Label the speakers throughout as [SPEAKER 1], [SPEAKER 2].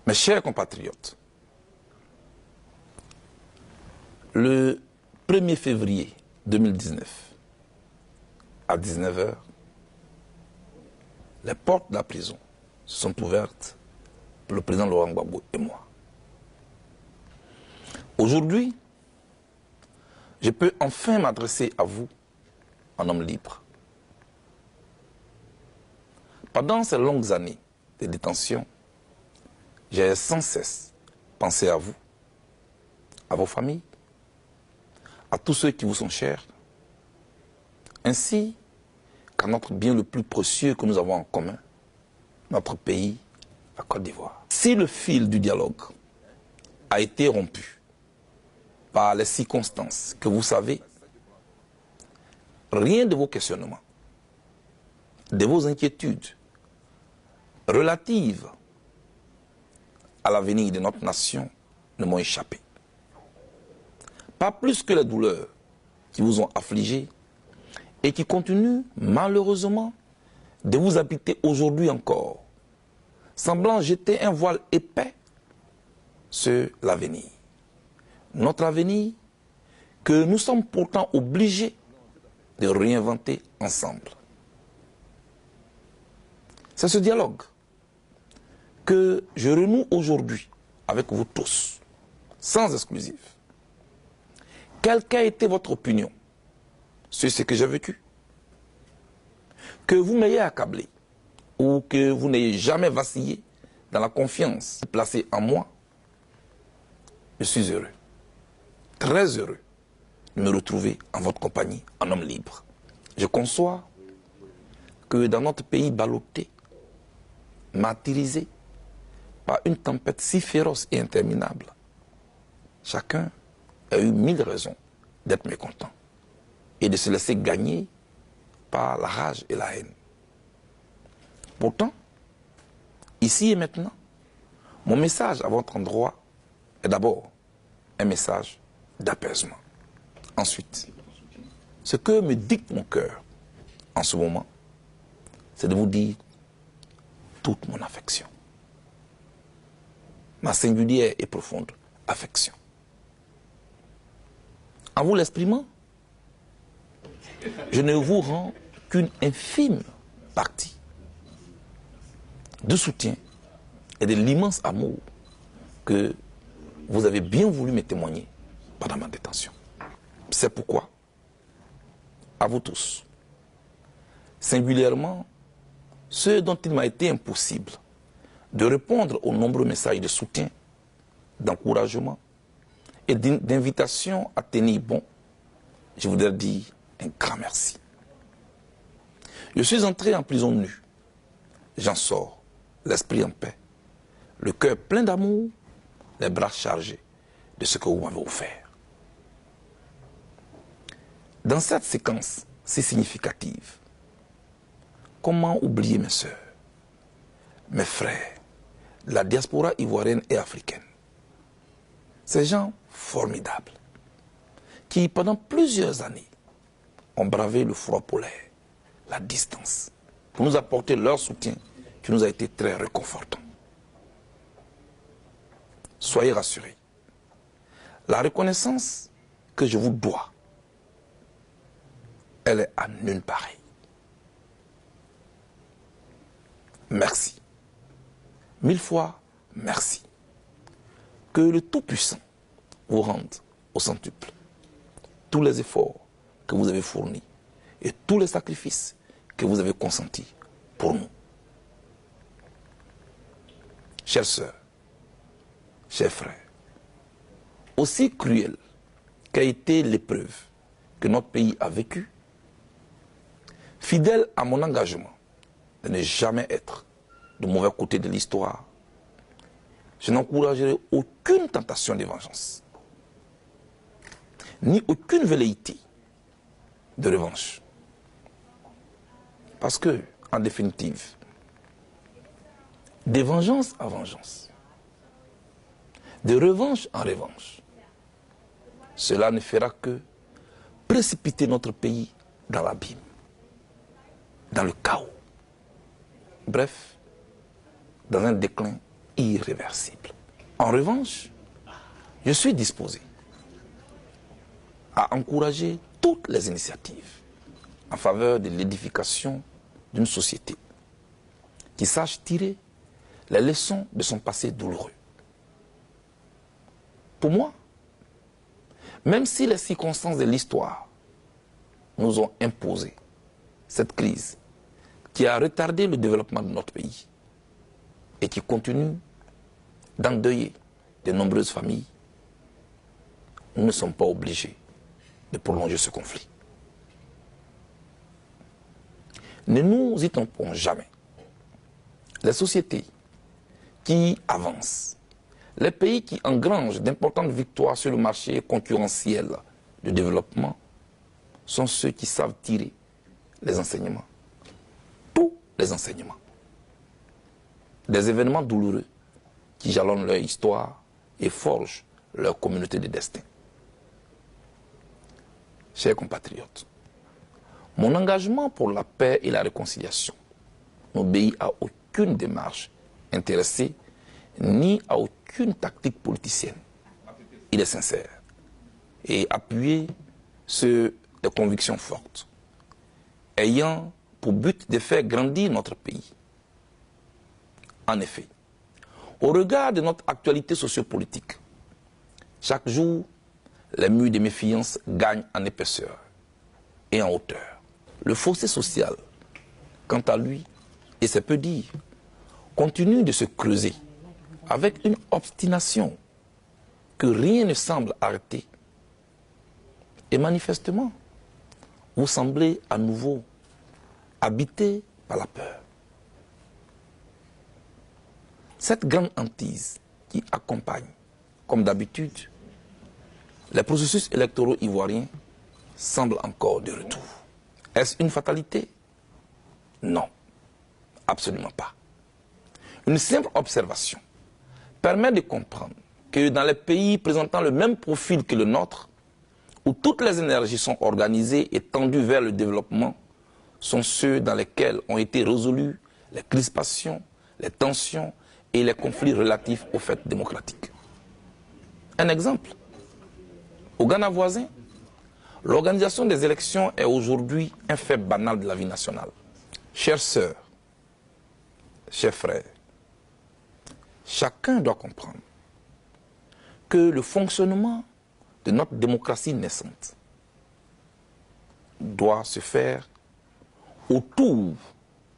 [SPEAKER 1] Mes chers compatriotes, le 1er février 2019, à 19 h, les portes de la prison se sont ouvertes pour le président Laurent Gbagbo et moi. Aujourd'hui, je peux enfin m'adresser à vous en homme libre. Pendant ces longues années de détention, j'ai sans cesse pensé à vous, à vos familles, à tous ceux qui vous sont chers, ainsi qu'à notre bien le plus précieux que nous avons en commun, notre pays, la Côte d'Ivoire. Si le fil du dialogue a été rompu par les circonstances que vous savez, rien de vos questionnements, de vos inquiétudes relatives à l'avenir de notre nation ne m'ont échappé. Pas plus que les douleurs qui vous ont affligé et qui continuent malheureusement de vous habiter aujourd'hui encore, semblant jeter un voile épais sur l'avenir. Notre avenir que nous sommes pourtant obligés de réinventer ensemble. C'est ce dialogue que je renoue aujourd'hui avec vous tous, sans exclusive. Quelle qu'a été votre opinion sur ce que j'ai vécu? Que vous m'ayez accablé ou que vous n'ayez jamais vacillé dans la confiance placée en moi, je suis heureux, très heureux de me retrouver en votre compagnie en homme libre. Je conçois que dans notre pays ballotté, martyrisé par une tempête si féroce et interminable, chacun a eu 1000 raisons d'être mécontent et de se laisser gagner par la rage et la haine. Pourtant, ici et maintenant, mon message à votre endroit est d'abord un message d'apaisement. Ensuite, ce que me dicte mon cœur en ce moment, c'est de vous dire toute mon affection. Ma singulière et profonde affection. En vous l'exprimant, je ne vous rends qu'une infime partie de soutien et de l'immense amour que vous avez bien voulu me témoigner pendant ma détention. C'est pourquoi, à vous tous, singulièrement ceux dont il m'a été impossible de répondre aux nombreux messages de soutien, d'encouragement et d'invitation à tenir bon, je voudrais dire un grand merci. Je suis entré en prison nue. J'en sors, l'esprit en paix, le cœur plein d'amour, les bras chargés de ce que vous m'avez offert. Dans cette séquence si significative, comment oublier mes sœurs, mes frères, la diaspora ivoirienne et africaine? Ces gens formidables qui, pendant plusieurs années, ont bravé le froid polaire, la distance, pour nous apporter leur soutien qui nous a été très réconfortant. Soyez rassurés. La reconnaissance que je vous dois, elle est à nulle pareille. Merci. 1000 fois merci. Que le Tout-Puissant vous rende au centuple tous les efforts que vous avez fournis et tous les sacrifices que vous avez consentis pour nous. Chères sœurs, chers frères, aussi cruelle qu'a été l'épreuve que notre pays a vécue, fidèle à mon engagement de ne jamais être du mauvais côté de l'histoire, je n'encouragerai aucune tentation de vengeance, ni aucune velléité de revanche. Parce que, en définitive, de vengeance à vengeance, de revanche en revanche, cela ne fera que précipiter notre pays dans l'abîme, dans le chaos. Bref, dans un déclin irréversible. En revanche, je suis disposé à encourager toutes les initiatives en faveur de l'édification d'une société qui sache tirer les leçons de son passé douloureux. Pour moi, même si les circonstances de l'histoire nous ont imposé cette crise qui a retardé le développement de notre pays et qui continue d'endeuiller de nombreuses familles, nous ne sommes pas obligés de prolonger ce conflit. Ne nous y trompons jamais. Les sociétés qui avancent, les pays qui engrangent d'importantes victoires sur le marché concurrentiel du développement sont ceux qui savent tirer les enseignements, tous les enseignements, des événements douloureux qui jalonnent leur histoire et forgent leur communauté de destin. Chers compatriotes, mon engagement pour la paix et la réconciliation n'obéit à aucune démarche intéressée ni à aucune tactique politicienne. Il est sincère et appuyé sur des convictions fortes, ayant pour but de faire grandir notre pays. En effet, au regard de notre actualité sociopolitique, chaque jour, les murs de méfiance gagnent en épaisseur et en hauteur. Le fossé social, quant à lui, et c'est peu dire, continue de se creuser avec une obstination que rien ne semble arrêter. Et manifestement, vous semblez à nouveau habité par la peur. Cette grande hantise qui accompagne, comme d'habitude, les processus électoraux ivoiriens semble encore de retour. Est-ce une fatalité? Non, absolument pas. Une simple observation permet de comprendre que dans les pays présentant le même profil que le nôtre, où toutes les énergies sont organisées et tendues vers le développement, sont ceux dans lesquels ont été résolus les crispations, les tensions et les conflits relatifs aux fêtes démocratiques. Un exemple. Au Ghana voisin, l'organisation des élections est aujourd'hui un fait banal de la vie nationale. Chères sœurs, chers frères, chacun doit comprendre que le fonctionnement de notre démocratie naissante doit se faire autour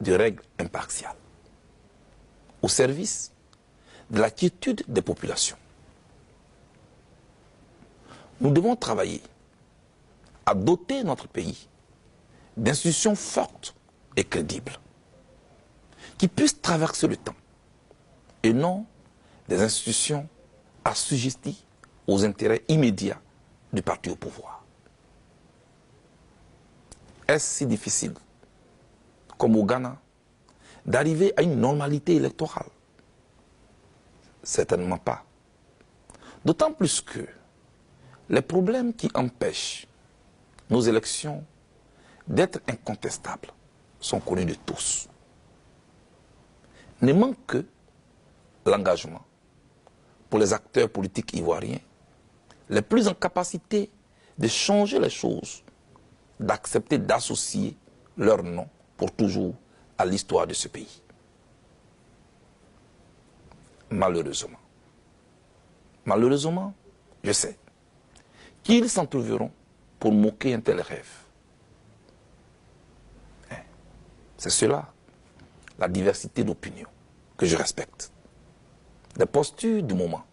[SPEAKER 1] de règles impartiales, au service de la quiétude des populations. Nous devons travailler à doter notre pays d'institutions fortes et crédibles qui puissent traverser le temps et non des institutions assujetties aux intérêts immédiats du parti au pouvoir. Est-ce si difficile, comme au Ghana, d'arriver à une normalité électorale? Certainement pas. D'autant plus que les problèmes qui empêchent nos élections d'être incontestables sont connus de tous. Ne manque que l'engagement pour les acteurs politiques ivoiriens les plus en capacité de changer les choses, d'accepter d'associer leur nom pour toujours à l'histoire de ce pays. Malheureusement, je sais qu'ils s'en trouveront pour moquer un tel rêve. C'est cela, la diversité d'opinions que je respecte, des postures du moment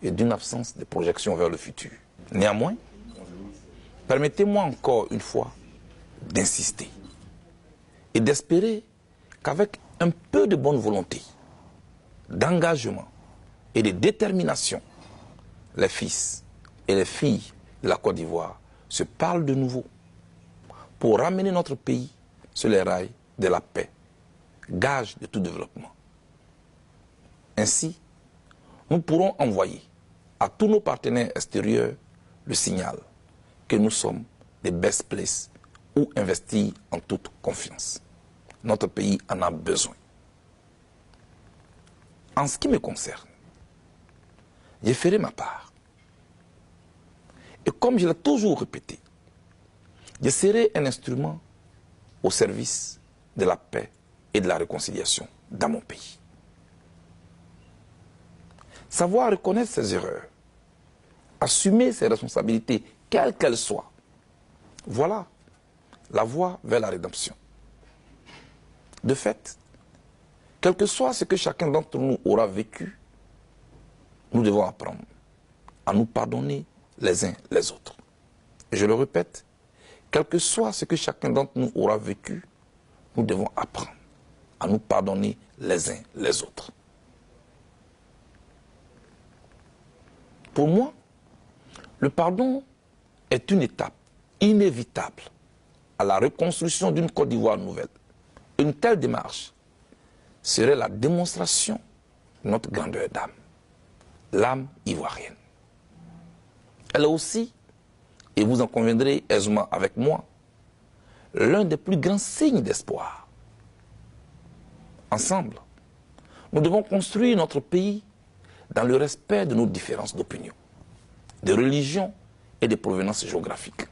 [SPEAKER 1] et d'une absence de projection vers le futur. Néanmoins, permettez-moi encore une fois d'insister et d'espérer qu'avec un peu de bonne volonté, d'engagement et de détermination, les fils et les filles de la Côte d'Ivoire se parlent de nouveau pour ramener notre pays sur les rails de la paix, gage de tout développement. Ainsi, nous pourrons envoyer à tous nos partenaires extérieurs le signal que nous sommes des best places où investir en toute confiance. Notre pays en a besoin. En ce qui me concerne, je ferai ma part. Et comme je l'ai toujours répété, je serai un instrument au service de la paix et de la réconciliation dans mon pays. Savoir reconnaître ses erreurs, assumer ses responsabilités, quelles qu'elles soient, voilà la voie vers la rédemption. De fait, quel que soit ce que chacun d'entre nous aura vécu, nous devons apprendre à nous pardonner les uns les autres. Et je le répète, quel que soit ce que chacun d'entre nous aura vécu, nous devons apprendre à nous pardonner les uns les autres. Pour moi, le pardon est une étape inévitable à la reconstruction d'une Côte d'Ivoire nouvelle. Une telle démarche serait la démonstration de notre grandeur d'âme, l'âme ivoirienne. Elle est aussi, et vous en conviendrez aisément avec moi, l'un des plus grands signes d'espoir. Ensemble, nous devons construire notre pays dans le respect de nos différences d'opinion, de religion et de provenance géographique.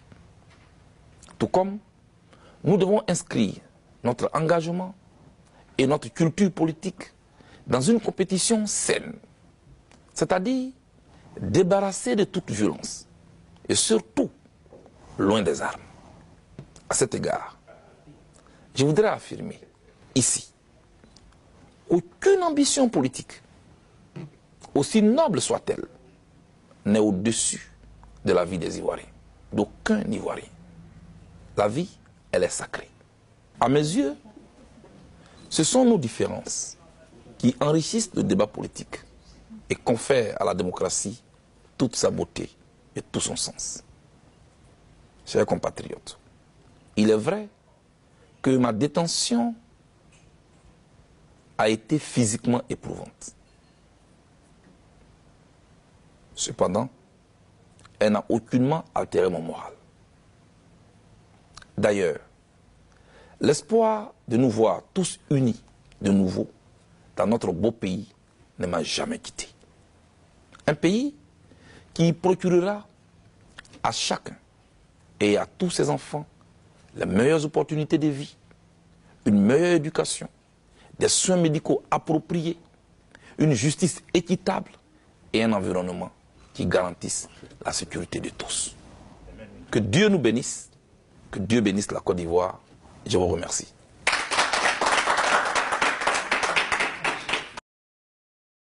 [SPEAKER 1] Tout comme nous devons inscrire notre engagement et notre culture politique dans une compétition saine, c'est-à-dire débarrassée de toute violence et surtout loin des armes. À cet égard, je voudrais affirmer ici qu'aucune ambition politique, aussi noble soit-elle, n'est au-dessus de la vie des Ivoiriens, d'aucun Ivoirien. La vie, elle est sacrée. À mes yeux, ce sont nos différences qui enrichissent le débat politique et confèrent à la démocratie toute sa beauté et tout son sens. Chers compatriotes, il est vrai que ma détention a été physiquement éprouvante. Cependant, elle n'a aucunement altéré mon moral. D'ailleurs, l'espoir de nous voir tous unis de nouveau dans notre beau pays ne m'a jamais quitté. Un pays qui procurera à chacun et à tous ses enfants les meilleures opportunités de vie, une meilleure éducation, des soins médicaux appropriés, une justice équitable et un environnement qui garantisse la sécurité de tous. Que Dieu nous bénisse, que Dieu bénisse la Côte d'Ivoire. Je vous remercie.